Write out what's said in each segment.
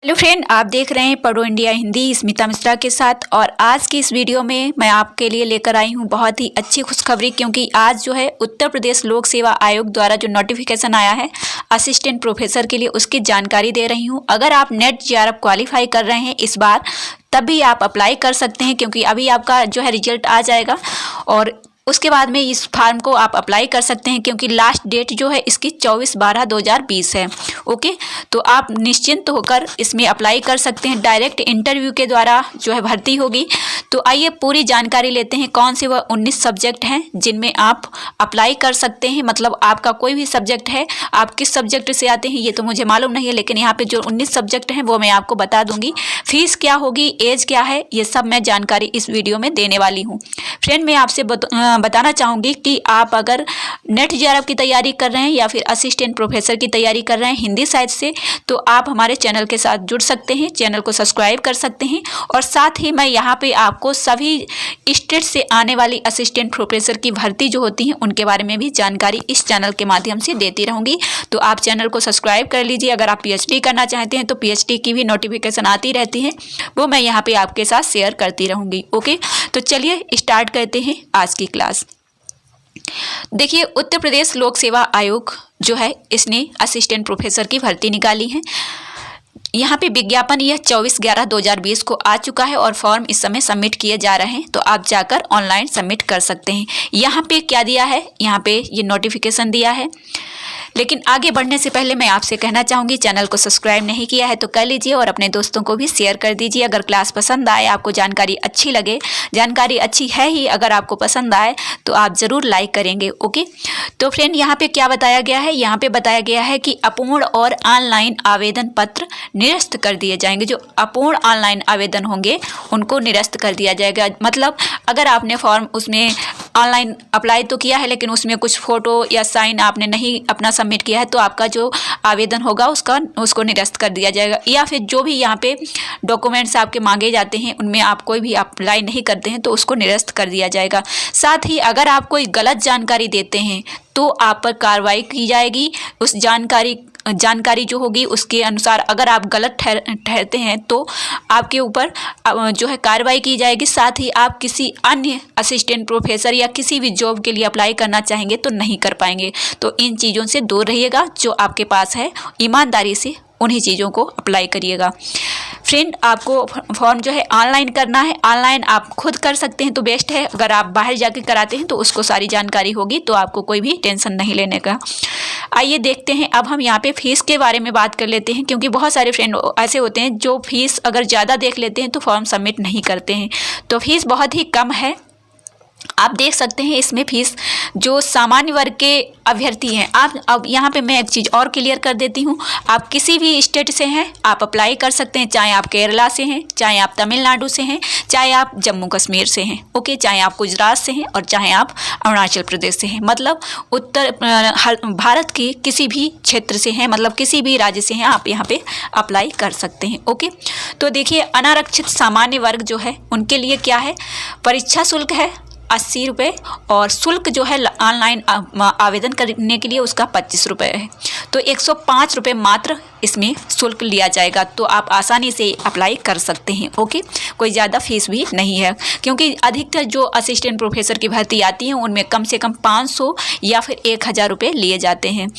Hello friend, आप देख रहे हैं पढ़ो इंडिया हिंदी स्मिता मिश्रा के साथ। और आज की इस वीडियो में मैं आपके लिए लेकर आई हूं बहुत ही अच्छी खुशखबरी, क्योंकि आज जो है उत्तर प्रदेश लोक सेवा आयोग द्वारा जो नोटिफिकेशन आया है असिस्टेंट प्रोफेसर के लिए, उसकी जानकारी दे रही हूं। अगर आप नेट जेआरएफ क्वालिफाई कर रहे हैं इस बार, तभी आप अप्लाई कर सकते हैं, क्योंकि अभी आपका जो है रिजल्ट आ जाएगा और उसके बाद में इस फॉर्म को आप अप्लाई कर सकते हैं, क्योंकि लास्ट डेट जो है इसकी 24/12/2020 है। ओके, तो आप निश्चिंत होकर इसमें अप्लाई कर सकते हैं। डायरेक्ट इंटरव्यू के द्वारा जो है भर्ती होगी। तो आइए पूरी जानकारी लेते हैं। कौन से वह 19 सब्जेक्ट हैं जिनमें आप अप्लाई कर सकते हैं। मतलब आपका कोई भी सब्जेक्ट है, आप किस सब्जेक्ट से आते हैं ये तो मुझे मालूम नहीं है, लेकिन यहाँ पे जो 19 सब्जेक्ट हैं वो मैं आपको बता दूंगी। फीस क्या होगी, एज क्या है, ये सब मैं जानकारी इस वीडियो में देने वाली हूँ। फ्रेंड, मैं आपसे बताना चाहूँगी कि आप अगर नेट जेआरएफ की तैयारी कर रहे हैं या फिर असिस्टेंट प्रोफेसर की तैयारी कर रहे हैं हिंदी साइड से, तो आप हमारे चैनल के साथ जुड़ सकते हैं, चैनल को सब्सक्राइब कर सकते हैं। और साथ ही मैं यहाँ पे आपको सभी स्टेट से आने वाली असिस्टेंट प्रोफेसर की भर्ती जो होती है उनके बारे में भी जानकारी इस चैनल के माध्यम से देती रहूँगी। तो आप चैनल को सब्सक्राइब कर लीजिए। अगर आप पीएचडी करना चाहते हैं तो पीएचडी की भी नोटिफिकेशन आती रहती है, वो मैं यहाँ पे आपके साथ शेयर करती रहूँगी। ओके, तो चलिए स्टार्ट करते हैं आज की क्लास। देखिए, उत्तर प्रदेश लोक सेवा आयोग जो है इसने असिस्टेंट प्रोफेसर की भर्ती निकाली है। यहाँ पे विज्ञापन यह 24/11/2020 को आ चुका है और फॉर्म इस समय सबमिट किए जा रहे हैं, तो आप जाकर ऑनलाइन सबमिट कर सकते हैं। यहाँ पे क्या दिया है, यहाँ पे ये नोटिफिकेशन दिया है। लेकिन आगे बढ़ने से पहले मैं आपसे कहना चाहूँगी, चैनल को सब्सक्राइब नहीं किया है तो कर लीजिए और अपने दोस्तों को भी शेयर कर दीजिए। अगर क्लास पसंद आए, आपको जानकारी अच्छी लगे, जानकारी अच्छी है ही, अगर आपको पसंद आए तो आप ज़रूर लाइक करेंगे। ओके, तो फ्रेंड यहाँ पे क्या बताया गया है, यहाँ पे बताया गया है कि अपूर्ण और ऑनलाइन आवेदन पत्र निरस्त कर दिए जाएंगे। जो अपूर्ण ऑनलाइन आवेदन होंगे उनको निरस्त कर दिया जाएगा। मतलब अगर आपने फॉर्म उसमें ऑनलाइन अप्लाई तो किया है, लेकिन उसमें कुछ फ़ोटो या साइन आपने नहीं अपना सबमिट किया है, तो आपका जो आवेदन होगा उसको निरस्त कर दिया जाएगा। या फिर जो भी यहाँ पे डॉक्यूमेंट्स आपके मांगे जाते हैं उनमें आप कोई भी अप्लाई नहीं करते हैं तो उसको निरस्त कर दिया जाएगा। साथ ही अगर आप कोई गलत जानकारी देते हैं तो आप पर कार्रवाई की जाएगी। उस जानकारी जो होगी उसके अनुसार अगर आप गलत ठहरते हैं तो आपके ऊपर जो है कार्रवाई की जाएगी। साथ ही आप किसी अन्य असिस्टेंट प्रोफेसर या किसी भी जॉब के लिए अप्लाई करना चाहेंगे तो नहीं कर पाएंगे। तो इन चीज़ों से दूर रहिएगा। जो आपके पास है ईमानदारी से उन्हीं चीज़ों को अप्लाई करिएगा। फ्रेंड, आपको फॉर्म जो है ऑनलाइन करना है। ऑनलाइन आप खुद कर सकते हैं तो बेस्ट है। अगर आप बाहर जाके कराते हैं तो उसको सारी जानकारी होगी, तो आपको कोई भी टेंशन नहीं लेने का। आइए देखते हैं, अब हम यहाँ पे फीस के बारे में बात कर लेते हैं, क्योंकि बहुत सारे फ्रेंड ऐसे होते हैं जो फीस अगर ज़्यादा देख लेते हैं तो फॉर्म सबमिट नहीं करते हैं। तो फीस बहुत ही कम है। आप देख सकते हैं इसमें फीस जो सामान्य वर्ग के अभ्यर्थी हैं, आप अब यहाँ पे मैं एक चीज़ और क्लियर कर देती हूँ। आप किसी भी स्टेट से हैं आप अप्लाई कर सकते हैं, चाहे आप केरला से हैं, चाहे आप तमिलनाडु से हैं, चाहे आप जम्मू कश्मीर से हैं। ओके, चाहे आप गुजरात से हैं और चाहे आप अरुणाचल प्रदेश से हैं। मतलब भारत के किसी भी क्षेत्र से हैं, मतलब किसी भी राज्य से हैं, आप यहाँ पे अप्लाई कर सकते हैं। ओके, तो देखिए, अनारक्षित सामान्य वर्ग जो है उनके लिए क्या है, परीक्षा शुल्क है 80 रुपये और शुल्क जो है ऑनलाइन आवेदन करने के लिए उसका 25 रुपये है। तो 105 रुपये मात्र इसमें शुल्क लिया जाएगा, तो आप आसानी से अप्लाई कर सकते हैं। ओके, कोई ज़्यादा फीस भी नहीं है, क्योंकि अधिकतर जो असिस्टेंट प्रोफेसर की भर्ती आती है उनमें कम से कम 500 या फिर 1000 रुपये लिए जाते हैं।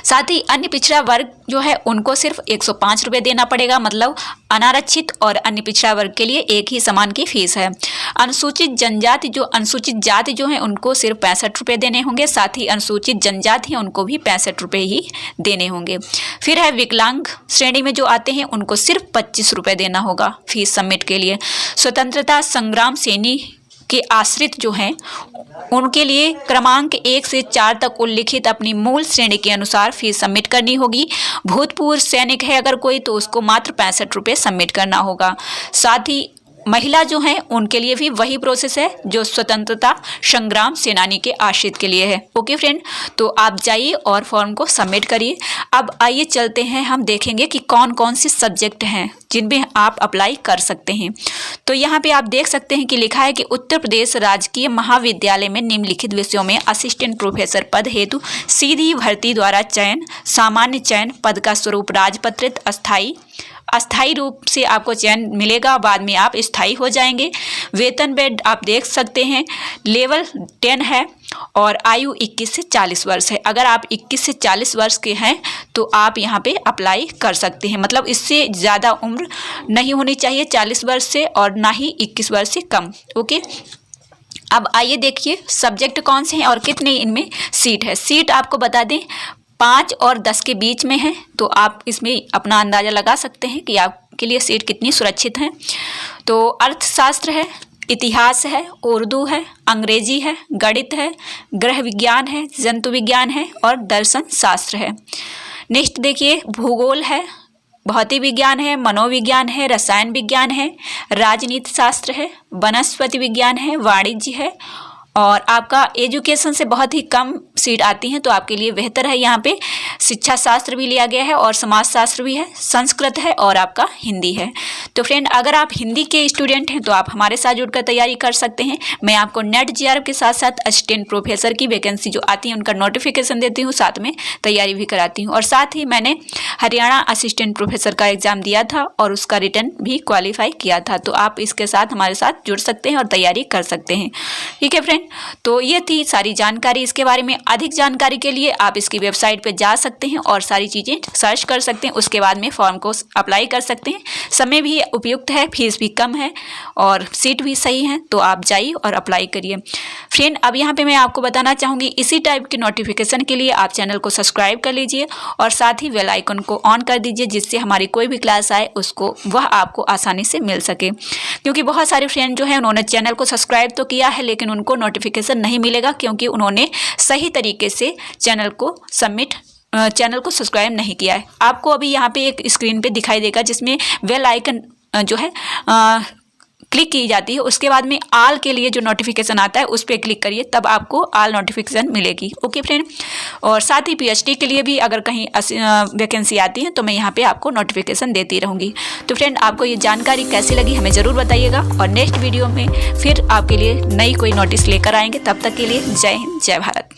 साथ ही अन्य पिछड़ा वर्ग जो है उनको सिर्फ 105 रुपये देना पड़ेगा। मतलब अनारक्षित और अन्य पिछड़ा वर्ग के लिए एक ही समान की फीस है। अनुसूचित जाति जो है उनको सिर्फ 65 रुपये देने होंगे। साथ ही अनुसूचित जनजाति हैं उनको भी 65 रुपये ही देने होंगे। फिर है विकलांग श्रेणी में जो आते हैं उनको सिर्फ 25 रुपये देना होगा फीस सबमिट के लिए। स्वतंत्रता संग्राम सेनानी के आश्रित जो हैं उनके लिए क्रमांक 1 से 4 तक उल्लिखित अपनी मूल श्रेणी के अनुसार फीस सबमिट करनी होगी। भूतपूर्व सैनिक है अगर कोई तो उसको मात्र 65 रुपये सबमिट करना होगा। साथ ही महिला जो हैं उनके लिए भी वही प्रोसेस है जो स्वतंत्रता संग्राम सेनानी के आश्रित के लिए है। ओके फ्रेंड, तो आप जाइए और फॉर्म को सबमिट करिए। अब आइए चलते हैं, हम देखेंगे कि कौन कौन से सब्जेक्ट हैं जिनमें आप अप्लाई कर सकते हैं। तो यहाँ पे आप देख सकते हैं कि लिखा है कि उत्तर प्रदेश राजकीय महाविद्यालय में निम्नलिखित विषयों में असिस्टेंट प्रोफेसर पद हेतु सीधी भर्ती द्वारा चयन, सामान्य चयन, पद का स्वरूप राजपत्रित, अस्थायी रूप से आपको चयन मिलेगा, बाद में आप स्थायी हो जाएंगे। वेतन बेड आप देख सकते हैं लेवल 10 है और आयु 21 से 40 वर्ष है। अगर आप 21 से 40 वर्ष के हैं तो आप यहाँ पे अप्लाई कर सकते हैं, मतलब इससे ज़्यादा उम्र नहीं होनी चाहिए 40 वर्ष से और ना ही 21 वर्ष से कम। ओके, अब आइए देखिए सब्जेक्ट कौन से हैं और कितने इनमें सीट है। सीट आपको बता दें 5 और 10 के बीच में है, तो आप इसमें अपना अंदाज़ा लगा सकते हैं कि आपके लिए सीट कितनी सुरक्षित है। तो अर्थशास्त्र है, इतिहास है, उर्दू है, अंग्रेजी है, गणित है, गृह विज्ञान है, जंतु विज्ञान है और दर्शन शास्त्र है। नेक्स्ट देखिए भूगोल है, भौतिक विज्ञान है, मनोविज्ञान है, रसायन विज्ञान है, राजनीति शास्त्र है, वनस्पति विज्ञान है, वाणिज्य है और आपका एजुकेशन से बहुत ही कम सीट आती हैं, तो आपके लिए बेहतर है। यहाँ पे शिक्षा शास्त्र भी लिया गया है और समाज शास्त्र भी है, संस्कृत है और आपका हिंदी है। तो फ्रेंड, अगर आप हिंदी के स्टूडेंट हैं तो आप हमारे साथ जुड़कर तैयारी कर सकते हैं। मैं आपको नेट जीआरएफ के साथ साथ असिस्टेंट प्रोफेसर की वैकेंसी जो आती है उनका नोटिफिकेशन देती हूँ, साथ में तैयारी भी कराती हूँ। और साथ ही मैंने हरियाणा असिस्टेंट प्रोफेसर का एग्ज़ाम दिया था और उसका रिटर्न भी क्वालिफाई किया था, तो आप इसके साथ हमारे साथ जुड़ सकते हैं और तैयारी कर सकते हैं। ठीक है फ्रेंड, तो ये थी सारी जानकारी इसके बारे में। अधिक जानकारी के लिए आप इसकी वेबसाइट पे जा सकते हैं और सारी चीज़ें सर्च कर सकते हैं, उसके बाद में फॉर्म को अप्लाई कर सकते हैं। समय भी उपयुक्त है, फीस भी कम है और सीट भी सही है, तो आप जाइए और अप्लाई करिए। फ्रेंड, अब यहाँ पे मैं आपको बताना चाहूँगी इसी टाइप के नोटिफिकेशन के लिए आप चैनल को सब्सक्राइब कर लीजिए और साथ ही बेल आइकन को ऑन कर दीजिए, जिससे हमारी कोई भी क्लास आए उसको वह आपको आसानी से मिल सके। क्योंकि बहुत सारे फ्रेंड जो हैं उन्होंने चैनल को सब्सक्राइब तो किया है लेकिन उनको नोटिफिकेशन नहीं मिलेगा, क्योंकि उन्होंने सही तरीके से चैनल को सब्सक्राइब नहीं किया है। आपको अभी यहाँ पे एक स्क्रीन पे दिखाई देगा जिसमें बेल आइकन जो है क्लिक की जाती है, उसके बाद में आल के लिए जो नोटिफिकेशन आता है उस पर क्लिक करिए, तब आपको आल नोटिफिकेशन मिलेगी। ओके फ्रेंड, और साथ ही पीएचडी के लिए भी अगर कहीं वैकेंसी आती है तो मैं यहाँ पे आपको नोटिफिकेशन देती रहूँगी। तो फ्रेंड, आपको ये जानकारी कैसी लगी हमें ज़रूर बताइएगा और नेक्स्ट वीडियो में फिर आपके लिए नई कोई नोटिस लेकर आएंगे। तब तक के लिए जय हिंद, जय भारत।